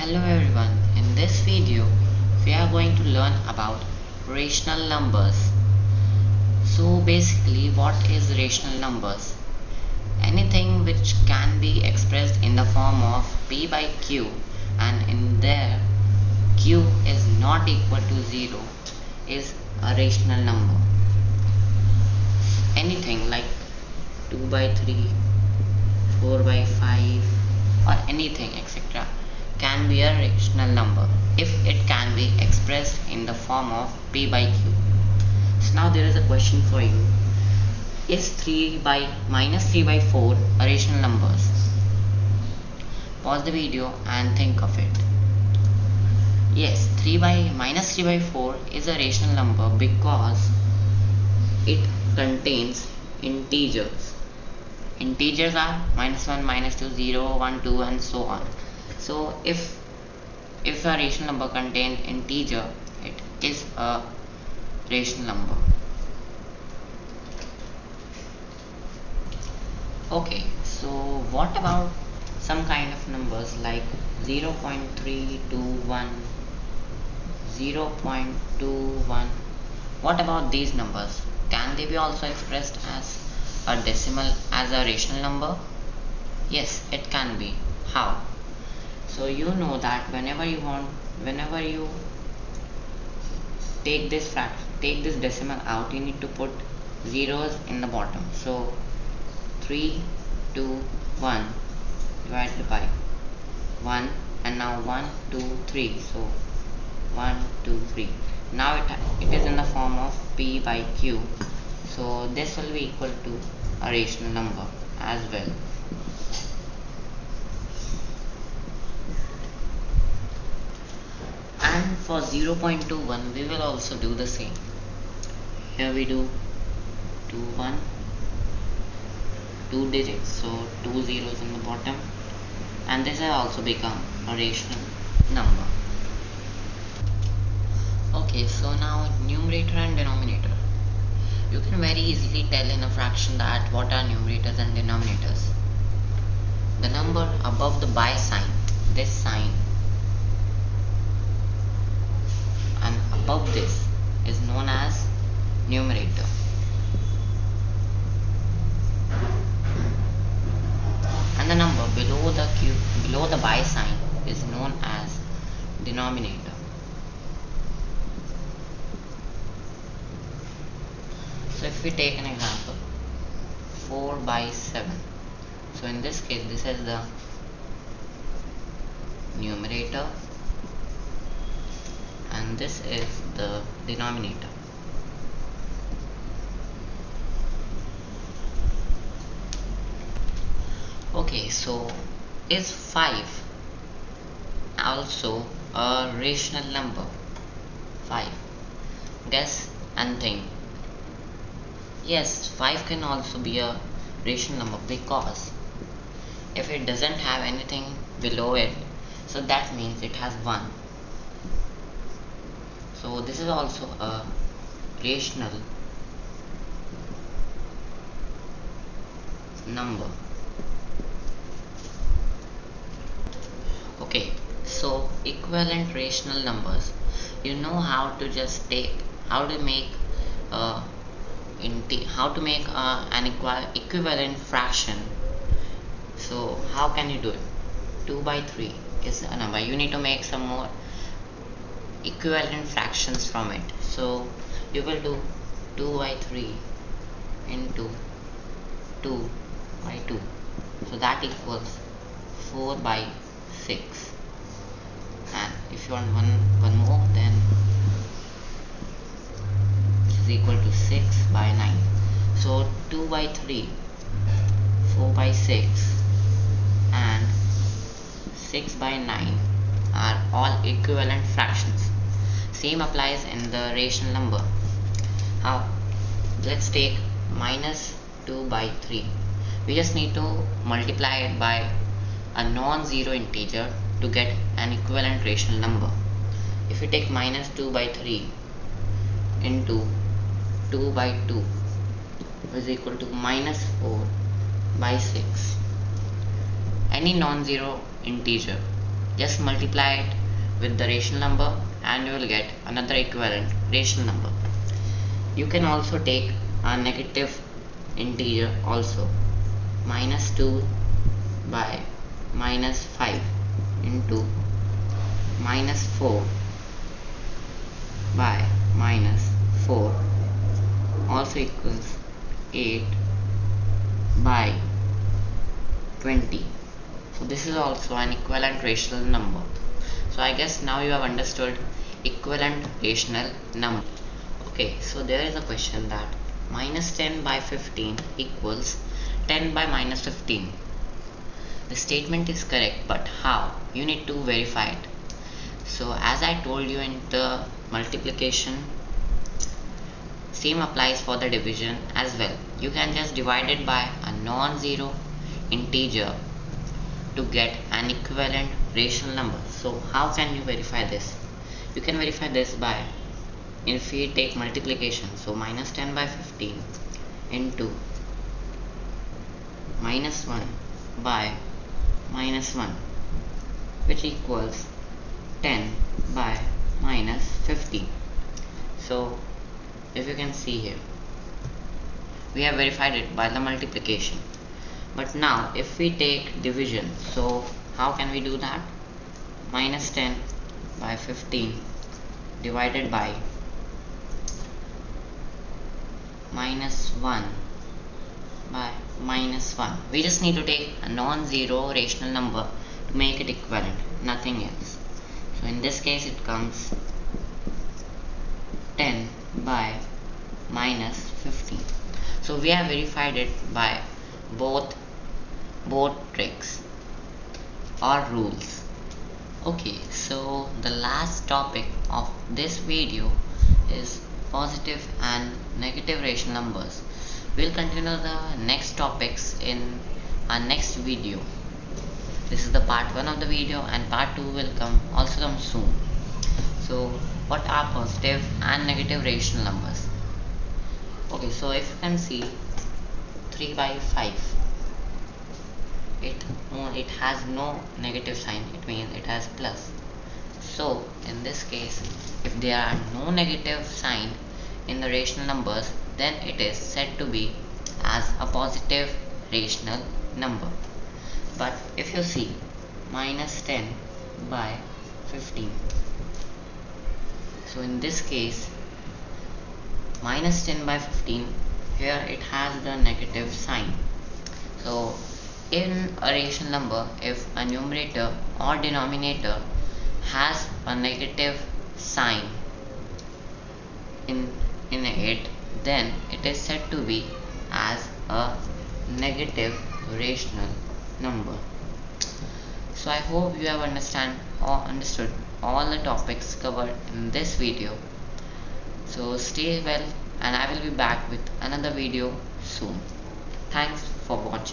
Hello everyone, in this video we are going to learn about rational numbers. So basically, what is rational numbers? Anything which can be expressed in the form of p by q, and in there q is not equal to 0 is a rational number. Anything like 2 by 3, 4 by 5 or anything etc. can be a rational number if it can be expressed in the form of p by q. So now there is a question for you. Is 3 by minus 3 by 4 a rational numbers? Pause the video and think of it. Yes, 3 by minus 3 by 4 is a rational number because it contains integers. Integers are -1, -2, 0, 1, 2 and so on. So if a rational number contains integer, it is a rational number. Okay, so what about some kind of numbers like 0.321, 0.21? What about these numbers? Can they be also expressed as a decimal, as a rational number? Yes, it can be. How? So you know that whenever you take this decimal out, you need to put zeros in the bottom. So 3, 2, 1 divided by 1, and now 1, 2, 3. So 1, 2, 3. Now it is in the form of p by q. So this will be equal to a rational number as well. And for 0.21 we will also do the same. Here we do 21, 2 digits, so 2 zeros in the bottom, and this has also become a rational number. Okay, so now numerator and denominator. You can very easily tell in a fraction that what are numerators and denominators. The number above the by sign, this sign, and above this is known as numerator. And the number below the by sign is known as denominator. So if we take an example, 4 by 7. So in this case, this is the numerator and this is the denominator. Okay, so is 5 also a rational number? 5. Guess and think. Yes, 5 can also be a rational number because if it doesn't have anything below it, so that means it has 1. So this is also a rational number. Okay, so equivalent rational numbers. You know how to make an equivalent fraction. So how can you do it? 2 by 3 is a number. You need to make some more equivalent fractions from it. So you will do 2 by 3 into 2 by 2. So that equals 4 by 6. And if you want one more, then is equal to 6 by 9. So 2 by 3, 4 by 6 and 6 by 9 are all equivalent fractions. Same applies in the rational number. Let's take minus 2 by 3. We just need to multiply it by a non-zero integer to get an equivalent rational number. If we take minus 2 by 3 into 2 by 2 is equal to minus 4 by 6. Any non-zero integer just multiply it with the rational number and you will get another equivalent rational number. You can also take a negative integer also, minus 2 by minus 5 into minus 4 by minus 4 also equals 8 by 20. So this is also an equivalent rational number. So I guess now you have understood equivalent rational number. Okay, so there is a question that minus 10 by 15 equals 10 by minus 15. The statement is correct, but how? You need to verify it. So as I told you in the multiplication, same applies for the division as well. You can just divide it by a non-zero integer to get an equivalent rational number. So how can you verify this? You can verify this by, if we take multiplication, so minus 10 by 15 into minus 1 by minus 1, which equals 10 by minus 15. So if you can see here, we have verified it by the multiplication. But now if we take division, so how can we do that? Minus 10 by 15 divided by minus 1 by minus 1. We just need to take a non-zero rational number to make it equivalent, nothing else. So in this case it comes 10 by minus 15. So we have verified it by both tricks or rules. Okay, so the last topic of this video is positive and negative rational numbers. We'll continue the next topics in our next video. This is the part 1 of the video, and part 2 will also come soon. So what are positive and negative rational numbers? Okay, so if you can see 3 by 5, it has no negative sign, it means it has plus. So in this case, if there are no negative sign in the rational numbers, then it is said to be as a positive rational number. But if you see minus 10 by 15, so in this case minus 10 by 15, here it has the negative sign. So in a rational number, if a numerator or denominator has a negative sign in it, then it is said to be as a negative rational number. So I hope you have understood all the topics covered in this video. So stay well, and I will be back with another video soon. Thanks for watching.